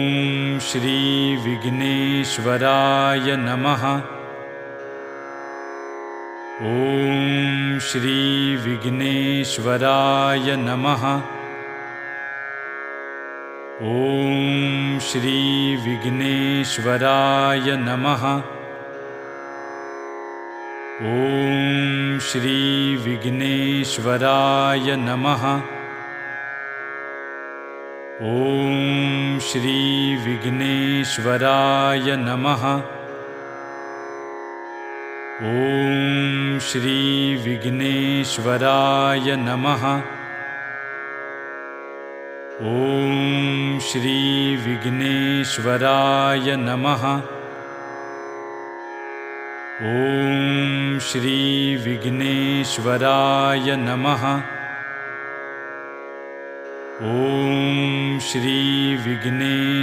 ॐ श्री विघ्नेश्वराय नमः। ॐ श्री विघ्नेश्वराय नमः। ॐ श्री विघ्नेश्वराय नमः। ॐ श्री विघ्नेश्वराय नमः। ॐ श्री विघ्नेश्वराय नमः। ॐ श्री विघ्नेश्वराय नमः। ॐ श्री विघ्नेश्वराय नमः। ॐ श्री विघ्नेश्वराय नमः। ॐ श्री विघ्नेश्वराय